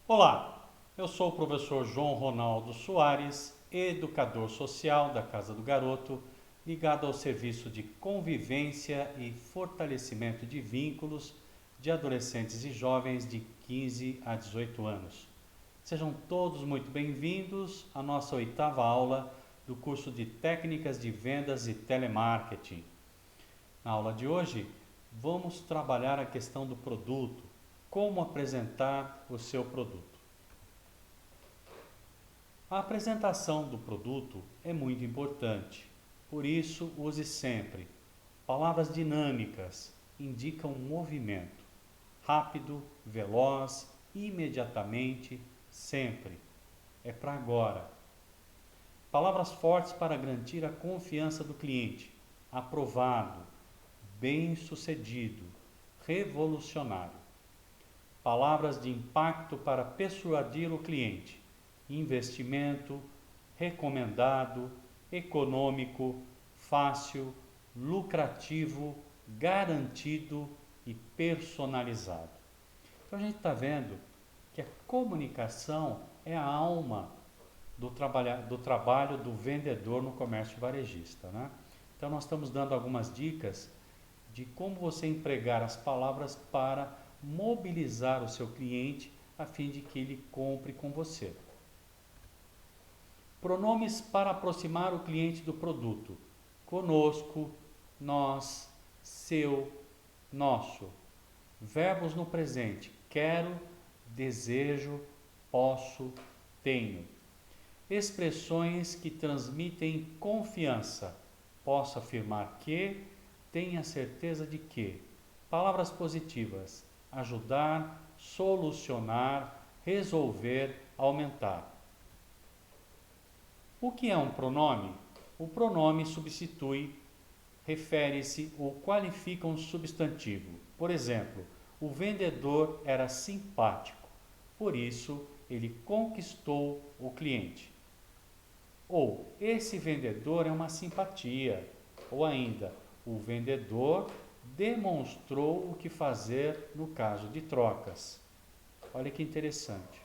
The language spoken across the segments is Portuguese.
Olá, eu sou o professor João Ronaldo Soares, educador social da Casa do Garoto, ligado ao serviço de convivência e fortalecimento de vínculos de adolescentes e jovens de 15 a 18 anos. Sejam todos muito bem-vindos à nossa 8ª aula do curso de Técnicas de Vendas e Telemarketing. Na aula de hoje, vamos trabalhar a questão do produto, como apresentar o seu produto. A apresentação do produto é muito importante, por isso use sempre palavras dinâmicas, indicam movimento, rápido, veloz, imediatamente, sempre, é para agora. Palavras fortes para garantir a confiança do cliente, aprovado, bem-sucedido, revolucionário. Palavras de impacto para persuadir o cliente, investimento, recomendado, econômico, fácil, lucrativo, garantido e personalizado. Então a gente está vendo que a comunicação é a alma do trabalho do vendedor no comércio varejista, né? Então nós estamos dando algumas dicas de como você empregar as palavras para mobilizar o seu cliente a fim de que ele compre com você. Pronomes para aproximar o cliente do produto: conosco, nós, seu, nosso. Verbos no presente: quero, desejo, posso, tenho. Expressões que transmitem confiança: posso afirmar que, tenha certeza de que. Palavras positivas: ajudar, solucionar, resolver, aumentar. O que é um pronome? O pronome substitui, refere-se ou qualifica um substantivo. Por exemplo, o vendedor era simpático, por isso ele conquistou o cliente. Ou, esse vendedor é uma simpatia. Ou ainda, o vendedor demonstrou o que fazer no caso de trocas. Olha que interessante.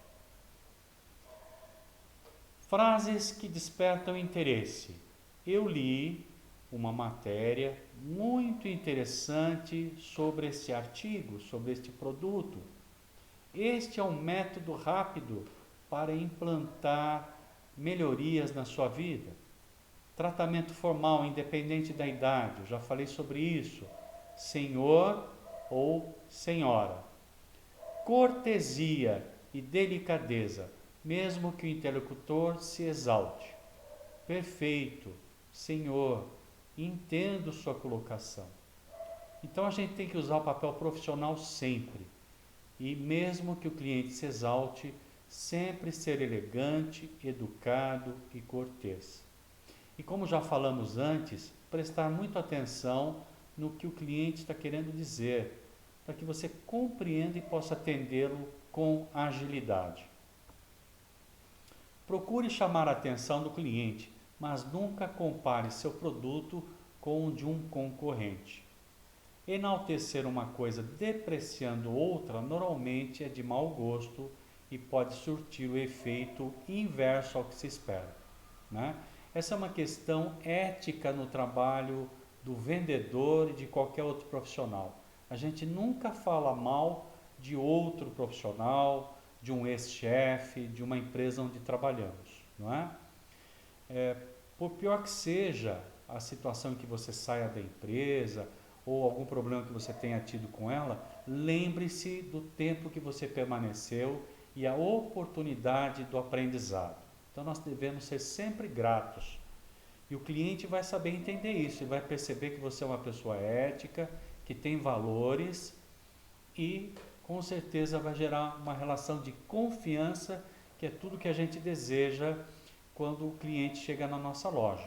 Frases que despertam interesse. Eu li uma matéria muito interessante sobre este artigo, sobre este produto. Este é um método rápido para implantar melhorias na sua vida. Tratamento formal, independente da idade, eu já falei sobre isso. Senhor ou senhora. Cortesia e delicadeza, mesmo que o interlocutor se exalte. Perfeito, senhor, entendo sua colocação. Então a gente tem que usar o papel profissional sempre. E mesmo que o cliente se exalte, sempre ser elegante, educado e cortês. E como já falamos antes, prestar muita atenção no que o cliente está querendo dizer, para que você compreenda e possa atendê-lo com agilidade. Procure chamar a atenção do cliente, mas nunca compare seu produto com o de um concorrente. Enaltecer uma coisa depreciando outra normalmente é de mau gosto e pode surtir o efeito inverso ao que se espera, né? Essa é uma questão ética no trabalho do vendedor e de qualquer outro profissional. A gente nunca fala mal de outro profissional, de um ex-chefe, de uma empresa onde trabalhamos, não é? Por pior que seja a situação em que você saia da empresa ou algum problema que você tenha tido com ela, lembre-se do tempo que você permaneceu e a oportunidade do aprendizado. Então nós devemos ser sempre gratos. E o cliente vai saber entender isso, ele vai perceber que você é uma pessoa ética, que tem valores e com certeza vai gerar uma relação de confiança, que é tudo que a gente deseja quando o cliente chega na nossa loja.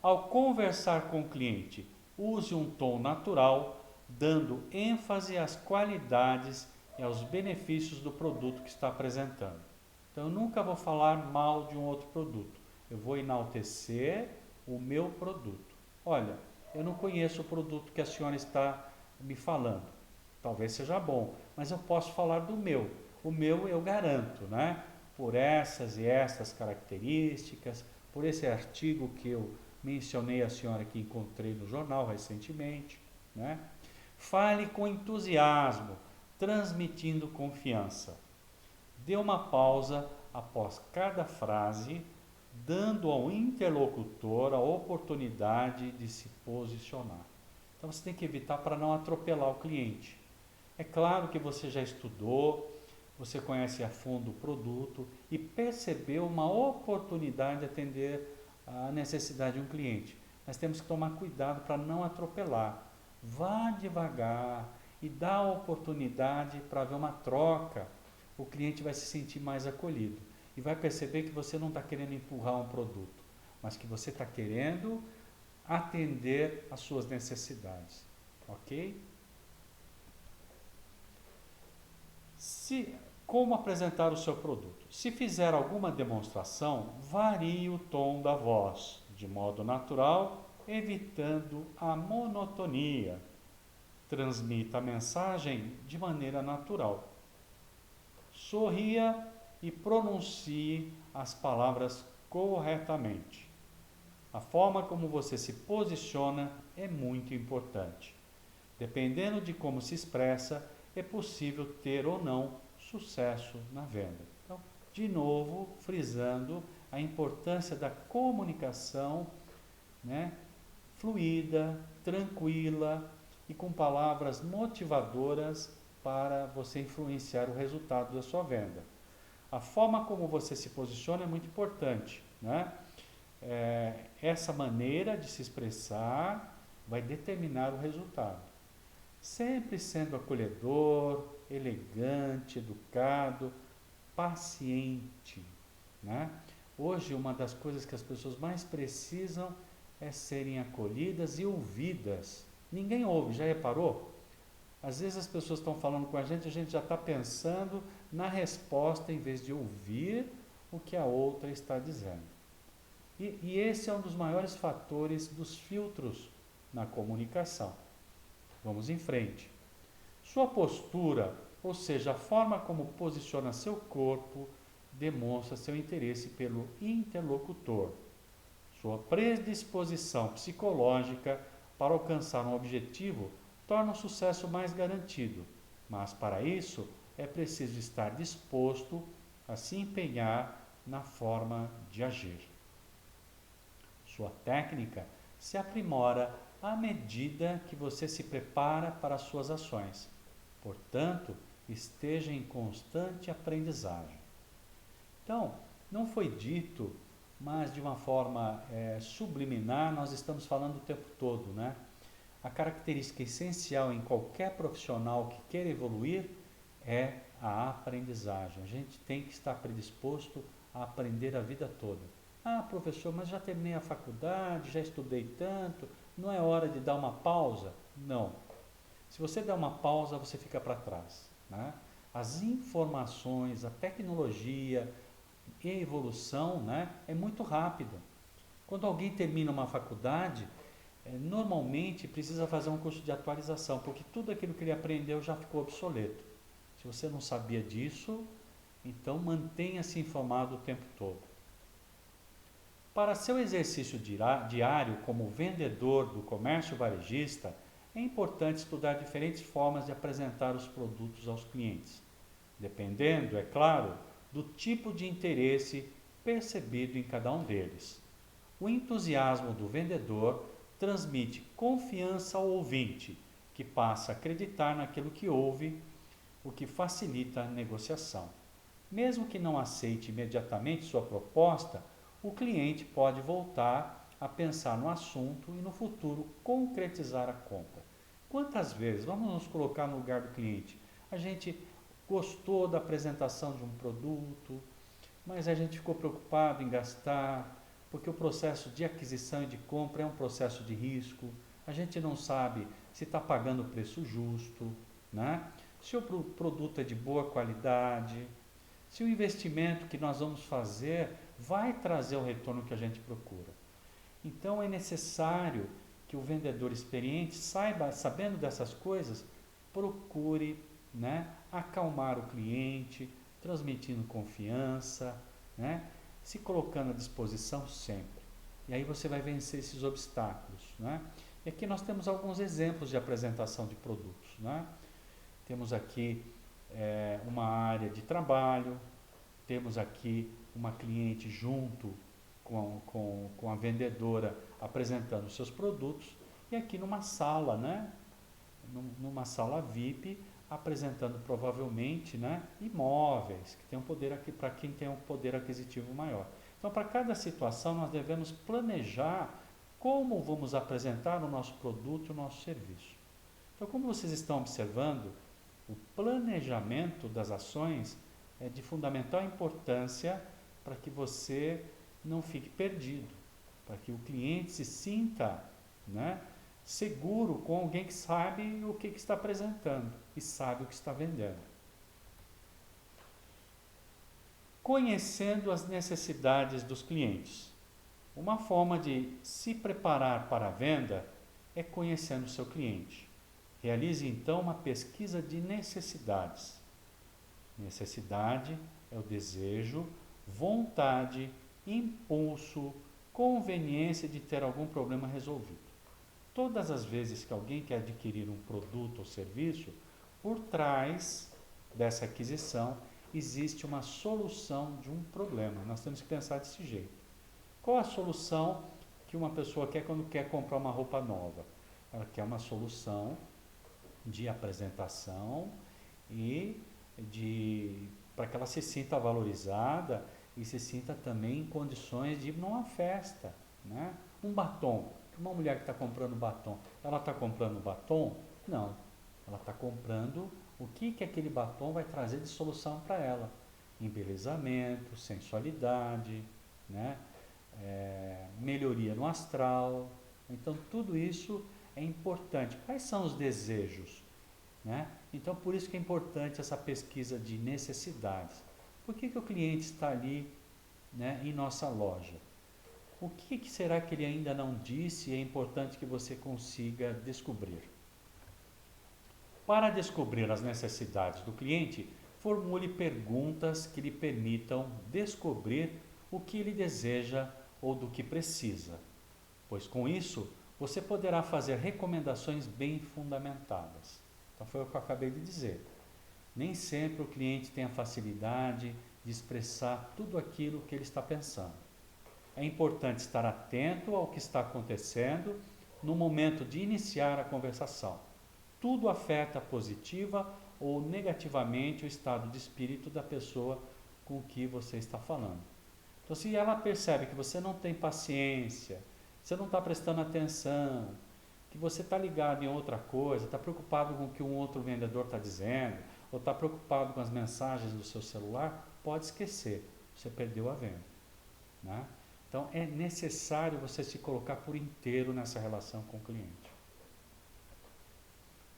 Ao conversar com o cliente, use um tom natural, dando ênfase às qualidades e aos benefícios do produto que está apresentando. Então eu nunca vou falar mal de um outro produto, eu vou enaltecer o meu produto. Olha, eu não conheço o produto que a senhora está me falando, talvez seja bom, mas eu posso falar do meu. o meu eu garanto, né? Por essas e essas características, por esse artigo que eu mencionei a senhora que encontrei no jornal recentemente, né? Fale com entusiasmo, transmitindo confiança. Dê uma pausa após cada frase, dando ao interlocutor a oportunidade de se posicionar. Então você tem que evitar para não atropelar o cliente. É claro que você já estudou, você conhece a fundo o produto e percebeu uma oportunidade de atender a necessidade de um cliente. Mas temos que tomar cuidado para não atropelar. Vá devagar e dá a oportunidade para haver uma troca. O cliente vai se sentir mais acolhido e vai perceber que você não está querendo empurrar um produto, mas que você está querendo atender às suas necessidades, ok? Como apresentar o seu produto? Se fizer alguma demonstração, varie o tom da voz, de modo natural, evitando a monotonia. Transmita a mensagem de maneira natural. Sorria e pronuncie as palavras corretamente. A forma como você se posiciona é muito importante. Dependendo de como se expressa, é possível ter ou não sucesso na venda. Então, de novo, frisando a importância da comunicação, né, fluida, tranquila e com palavras motivadoras para você influenciar o resultado da sua venda. A forma como você se posiciona é muito importante, né? Essa maneira de se expressar vai determinar o resultado. Sempre sendo acolhedor, elegante, educado, paciente, né? Hoje, uma das coisas que as pessoas mais precisam é serem acolhidas e ouvidas. Ninguém ouve, já reparou? Às vezes as pessoas estão falando com a gente já está pensando na resposta em vez de ouvir o que a outra está dizendo. E esse é um dos maiores fatores dos filtros na comunicação. Vamos em frente. Sua postura, ou seja, a forma como posiciona seu corpo, demonstra seu interesse pelo interlocutor. Sua predisposição psicológica para alcançar um objetivo torna o sucesso mais garantido, mas para isso é preciso estar disposto a se empenhar na forma de agir. Sua técnica se aprimora à medida que você se prepara para as suas ações. Portanto, esteja em constante aprendizagem. Então, não foi dito, mas de uma forma subliminar, nós estamos falando o tempo todo, né? A característica essencial em qualquer profissional que queira evoluir é a aprendizagem. A gente tem que estar predisposto a aprender a vida toda. Ah, professor, mas já terminei a faculdade, já estudei tanto, não é hora de dar uma pausa? Não. Se você der uma pausa, você fica para trás, né? As informações, a tecnologia e a evolução, né, é muito rápida. Quando alguém termina uma faculdade, normalmente precisa fazer um curso de atualização, porque tudo aquilo que ele aprendeu já ficou obsoleto. Se você não sabia disso, então mantenha-se informado o tempo todo. Para seu exercício diário como vendedor do comércio varejista, é importante estudar diferentes formas de apresentar os produtos aos clientes, dependendo, é claro, do tipo de interesse percebido em cada um deles. O entusiasmo do vendedor transmite confiança ao ouvinte, que passa a acreditar naquilo que ouve, o que facilita a negociação. Mesmo que não aceite imediatamente sua proposta, o cliente pode voltar a pensar no assunto e no futuro concretizar a compra. Quantas vezes, vamos nos colocar no lugar do cliente, a gente gostou da apresentação de um produto, mas a gente ficou preocupado em gastar, porque o processo de aquisição e de compra é um processo de risco, a gente não sabe se está pagando o preço justo, né? Se o produto é de boa qualidade, se o investimento que nós vamos fazer vai trazer o retorno que a gente procura. Então é necessário que o vendedor experiente saiba, sabendo dessas coisas, procure né, acalmar o cliente, transmitindo confiança, né, se colocando à disposição sempre. E aí você vai vencer esses obstáculos, né? E aqui nós temos alguns exemplos de apresentação de produtos, né? Temos aqui uma área de trabalho, temos aqui uma cliente junto com a vendedora apresentando seus produtos, e aqui numa sala, né? Numa sala VIP, apresentando provavelmente, né, imóveis que tem um poder aqui para quem tem um poder aquisitivo maior. Então, para cada situação, nós devemos planejar como vamos apresentar o nosso produto e o nosso serviço. Então, como vocês estão observando, o planejamento das ações é de fundamental importância para que você não fique perdido, para que o cliente se sinta, né, seguro com alguém que sabe o que está apresentando e sabe o que está vendendo. Conhecendo as necessidades dos clientes. Uma forma de se preparar para a venda é conhecendo o seu cliente. Realize então uma pesquisa de necessidades. Necessidade é o desejo, vontade, impulso, conveniência de ter algum problema resolvido. Todas as vezes que alguém quer adquirir um produto ou serviço, por trás dessa aquisição existe uma solução de um problema. Nós temos que pensar desse jeito. Qual a solução que uma pessoa quer quando quer comprar uma roupa nova? Ela quer uma solução de apresentação e para que ela se sinta valorizada e se sinta também em condições de ir numa festa, né? Um batom. Uma mulher que está comprando batom, ela está comprando batom? Não. Ela está comprando o que aquele batom vai trazer de solução para ela. Embelezamento, sensualidade, né? Melhoria no astral. Então, tudo isso é importante. Quais são os desejos? Né? Então, por isso que é importante essa pesquisa de necessidades. Por que o cliente está ali, né, em nossa loja? O que será que ele ainda não disse e é importante que você consiga descobrir? Para descobrir as necessidades do cliente, formule perguntas que lhe permitam descobrir o que ele deseja ou do que precisa, pois com isso você poderá fazer recomendações bem fundamentadas. Então foi o que eu acabei de dizer. Nem sempre o cliente tem a facilidade de expressar tudo aquilo que ele está pensando. É importante estar atento ao que está acontecendo no momento de iniciar a conversação. Tudo afeta positiva ou negativamente o estado de espírito da pessoa com que você está falando. Então, se ela percebe que você não tem paciência, você não está prestando atenção, que você está ligado em outra coisa, está preocupado com o que um outro vendedor está dizendo, ou está preocupado com as mensagens do seu celular, pode esquecer, você perdeu a venda, né? Então, é necessário você se colocar por inteiro nessa relação com o cliente.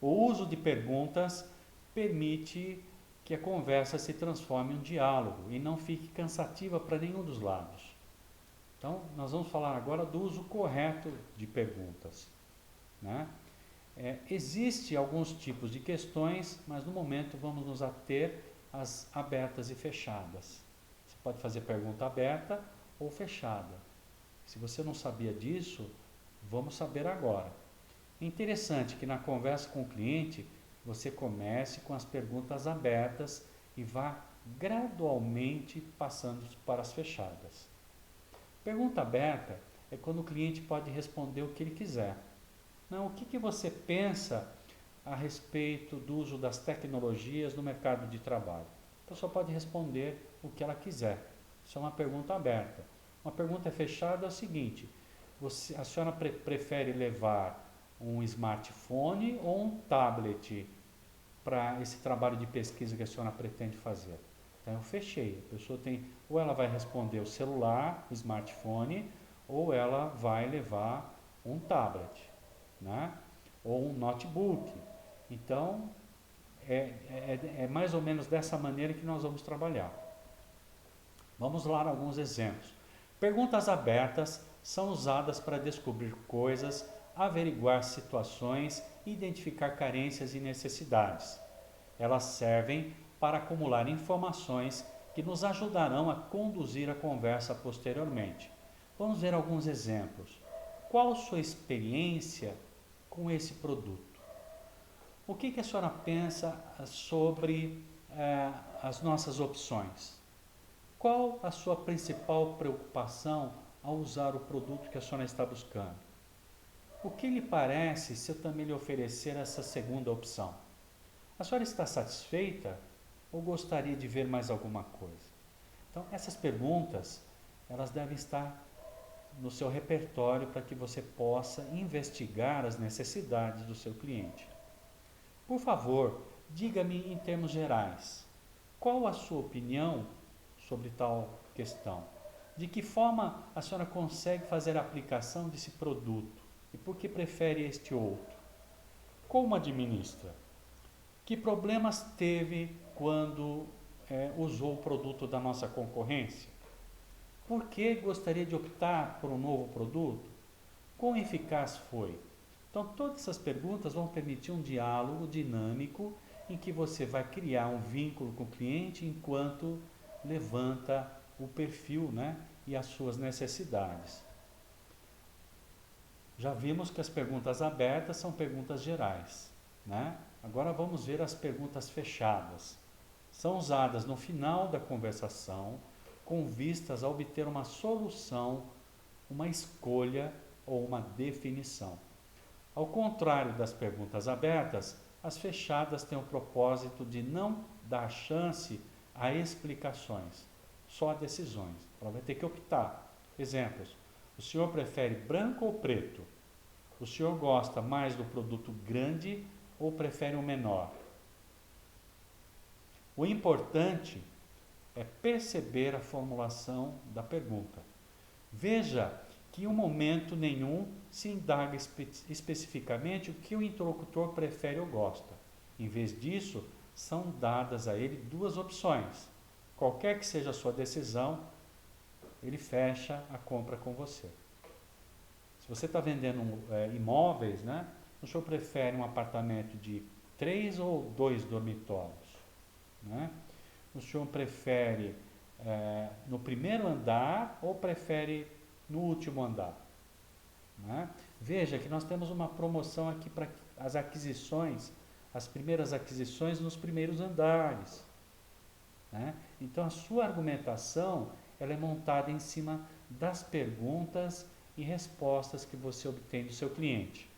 O uso de perguntas permite que a conversa se transforme em um diálogo e não fique cansativa para nenhum dos lados. Então, nós vamos falar agora do uso correto de perguntas, né? Existem alguns tipos de questões, mas no momento vamos nos ater às abertas e fechadas. Você pode fazer pergunta aberta ou fechada. Se você não sabia disso, vamos saber agora. É interessante que na conversa com o cliente, você comece com as perguntas abertas e vá gradualmente passando para as fechadas. Pergunta aberta é quando o cliente pode responder o que ele quiser. Não, o que você pensa a respeito do uso das tecnologias no mercado de trabalho? A pessoa pode responder o que ela quiser. Isso é uma pergunta aberta. Uma pergunta fechada é o seguinte: a senhora prefere levar um smartphone ou um tablet para esse trabalho de pesquisa que a senhora pretende fazer? Então eu fechei. A pessoa tem, ou ela vai responder o celular, o smartphone, ou ela vai levar um tablet, né? Ou um notebook. Então é mais ou menos dessa maneira que nós vamos trabalhar. Vamos lá alguns exemplos. Perguntas abertas são usadas para descobrir coisas, averiguar situações, identificar carências e necessidades. Elas servem para acumular informações que nos ajudarão a conduzir a conversa posteriormente. Vamos ver alguns exemplos. Qual sua experiência com esse produto? O que a senhora pensa sobre as nossas opções? Qual a sua principal preocupação ao usar o produto que a senhora está buscando? O que lhe parece se eu também lhe oferecer essa segunda opção? A senhora está satisfeita ou gostaria de ver mais alguma coisa? Então, essas perguntas, elas devem estar no seu repertório para que você possa investigar as necessidades do seu cliente. Por favor, diga-me em termos gerais, qual a sua opinião sobre tal questão? De que forma a senhora consegue fazer a aplicação desse produto? E por que prefere este outro? Como administra? Que problemas teve quando usou o produto da nossa concorrência? Por que gostaria de optar por um novo produto? Quão eficaz foi? Então, todas essas perguntas vão permitir um diálogo dinâmico em que você vai criar um vínculo com o cliente enquanto levanta o perfil, né, e as suas necessidades. Já vimos que as perguntas abertas são perguntas gerais, né? Agora vamos ver as perguntas fechadas. São usadas no final da conversação com vistas a obter uma solução, uma escolha ou uma definição. Ao contrário das perguntas abertas, as fechadas têm o propósito de não dar chance a explicações, só a decisões. Ela vai ter que optar. Exemplos: o senhor prefere branco ou preto? O senhor gosta mais do produto grande ou prefere um menor? O importante é perceber a formulação da pergunta. Veja que em momento nenhum se indaga especificamente o que o interlocutor prefere ou gosta. Em vez disso, são dadas a ele duas opções. Qualquer que seja a sua decisão, ele fecha a compra com você. Se você está vendendo imóveis, né, o senhor prefere um apartamento de 3 ou 2 dormitórios? Né? O senhor prefere no primeiro andar ou prefere no último andar? Né? Veja que nós temos uma promoção aqui para as aquisições, as primeiras aquisições nos primeiros andares. Né? Então a sua argumentação ela é montada em cima das perguntas e respostas que você obtém do seu cliente.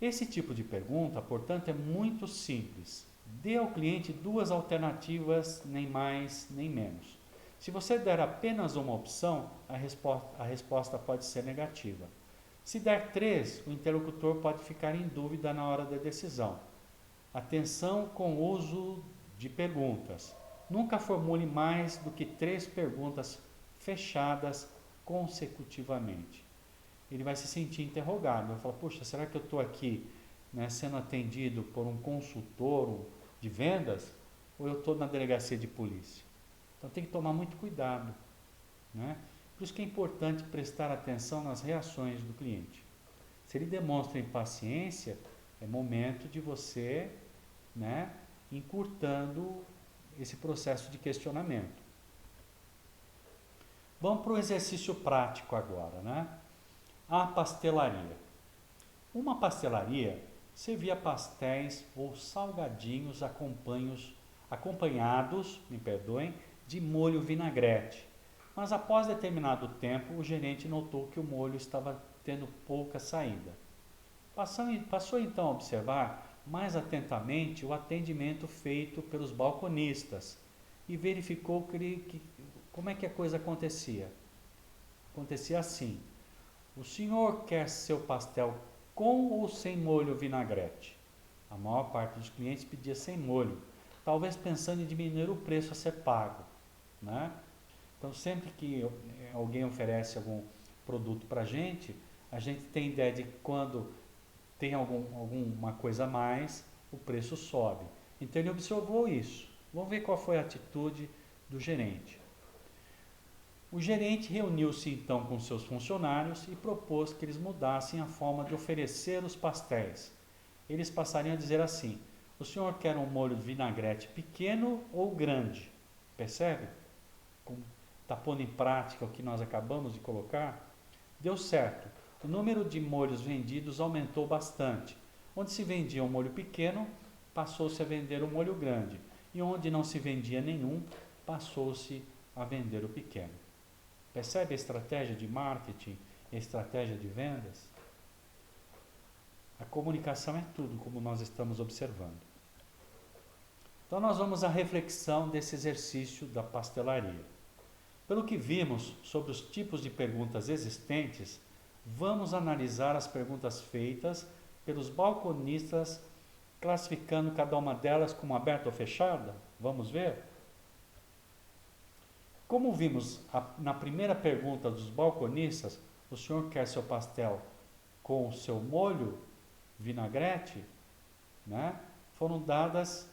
Esse tipo de pergunta, portanto, é muito simples. Dê ao cliente duas alternativas, nem mais nem menos. Se você der apenas uma opção, a resposta pode ser negativa. Se der 3, o interlocutor pode ficar em dúvida na hora da decisão. Atenção com o uso de perguntas. Nunca formule mais do que 3 perguntas fechadas consecutivamente. Ele vai se sentir interrogado, vai falar, puxa, será que eu estou aqui, né, sendo atendido por um consultor de vendas ou eu estou na delegacia de polícia? Então tem que tomar muito cuidado, né? Por isso que é importante prestar atenção nas reações do cliente. Se ele demonstra impaciência, é momento de você, né, encurtando esse processo de questionamento. Vamos para o exercício prático agora, né? A pastelaria. Uma pastelaria servia pastéis ou salgadinhos acompanhados, de molho vinagrete. Mas após determinado tempo, o gerente notou que o molho estava tendo pouca saída. Passou então a observar mais atentamente o atendimento feito pelos balconistas e verificou como é que a coisa acontecia. Acontecia assim: o senhor quer seu pastel com ou sem molho vinagrete? A maior parte dos clientes pedia sem molho, talvez pensando em diminuir o preço a ser pago, né? Então, sempre que alguém oferece algum produto para a gente tem ideia de que quando tem alguma coisa a mais, o preço sobe. Então, ele observou isso. Vamos ver qual foi a atitude do gerente. O gerente reuniu-se então com seus funcionários e propôs que eles mudassem a forma de oferecer os pastéis. Eles passariam a dizer assim: O senhor quer um molho de vinagrete pequeno ou grande? Percebe? Está pondo em prática o que nós acabamos de colocar? Deu certo. O número de molhos vendidos aumentou bastante. Onde se vendia um molho pequeno, passou-se a vender um molho grande. E onde não se vendia nenhum, passou-se a vender o pequeno. Percebe a estratégia de marketing, a estratégia de vendas? A comunicação é tudo, como nós estamos observando. Então nós vamos à reflexão desse exercício da pastelaria. Pelo que vimos sobre os tipos de perguntas existentes, vamos analisar as perguntas feitas pelos balconistas, classificando cada uma delas como aberta ou fechada? Vamos ver? Como vimos na primeira pergunta dos balconistas, o senhor quer seu pastel com o seu molho, vinagrete, né? Foram dadas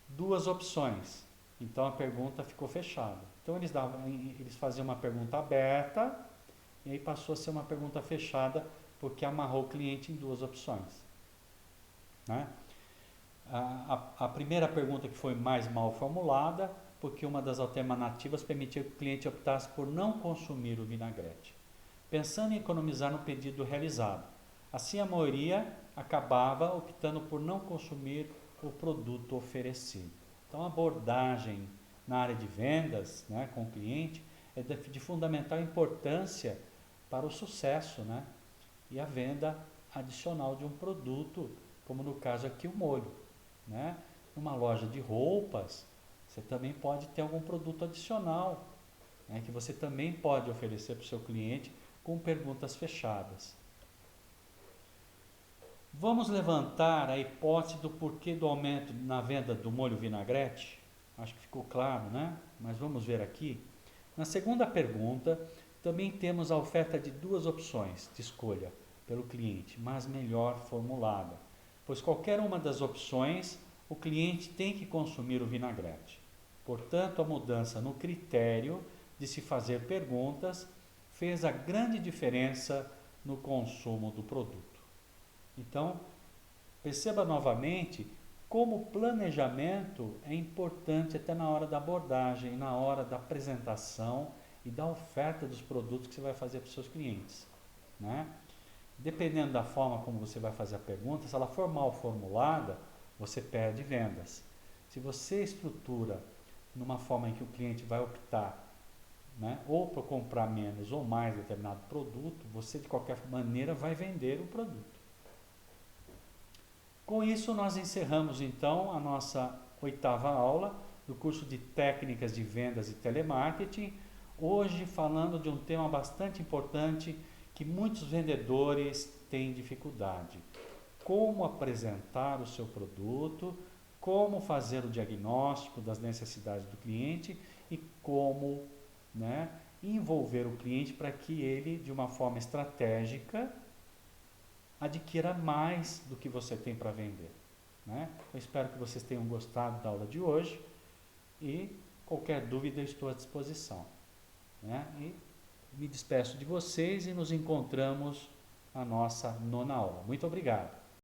duas opções. Então a pergunta ficou fechada. Então eles faziam uma pergunta aberta e aí passou a ser uma pergunta fechada porque amarrou o cliente em duas opções, né? A primeira pergunta que foi mais mal formulada, porque uma das alternativas permitia que o cliente optasse por não consumir o vinagrete, pensando em economizar no pedido realizado. Assim, a maioria acabava optando por não consumir o produto oferecido. Então, a abordagem na área de vendas, né, com o cliente é de fundamental importância para o sucesso, né, e a venda adicional de um produto, como no caso aqui o molho, né? Numa loja de roupas, você também pode ter algum produto adicional, né, que você também pode oferecer para o seu cliente com perguntas fechadas. Vamos levantar a hipótese do porquê do aumento na venda do molho vinagrete? Acho que ficou claro, né? Mas vamos ver aqui. Na segunda pergunta, também temos a oferta de duas opções de escolha pelo cliente, mas melhor formulada, pois qualquer uma das opções o cliente tem que consumir o vinagrete. Portanto, a mudança no critério de se fazer perguntas fez a grande diferença no consumo do produto. Então, perceba novamente como o planejamento é importante até na hora da abordagem, na hora da apresentação e da oferta dos produtos que você vai fazer para os seus clientes, né? Dependendo da forma como você vai fazer a pergunta, se ela for mal formulada, você perde vendas. Se você estrutura numa forma em que o cliente vai optar, né, ou para comprar menos ou mais determinado produto, você de qualquer maneira vai vender o produto. Com isso, nós encerramos então a nossa 8ª aula do curso de Técnicas de Vendas e Telemarketing, hoje falando de um tema bastante importante que muitos vendedores têm dificuldade: como apresentar o seu produto, como fazer o diagnóstico das necessidades do cliente e como, né, envolver o cliente para que ele, de uma forma estratégica, adquira mais do que você tem para vender, né? Eu espero que vocês tenham gostado da aula de hoje e qualquer dúvida eu estou à disposição, né? E me despeço de vocês e nos encontramos na nossa 9ª aula. Muito obrigado.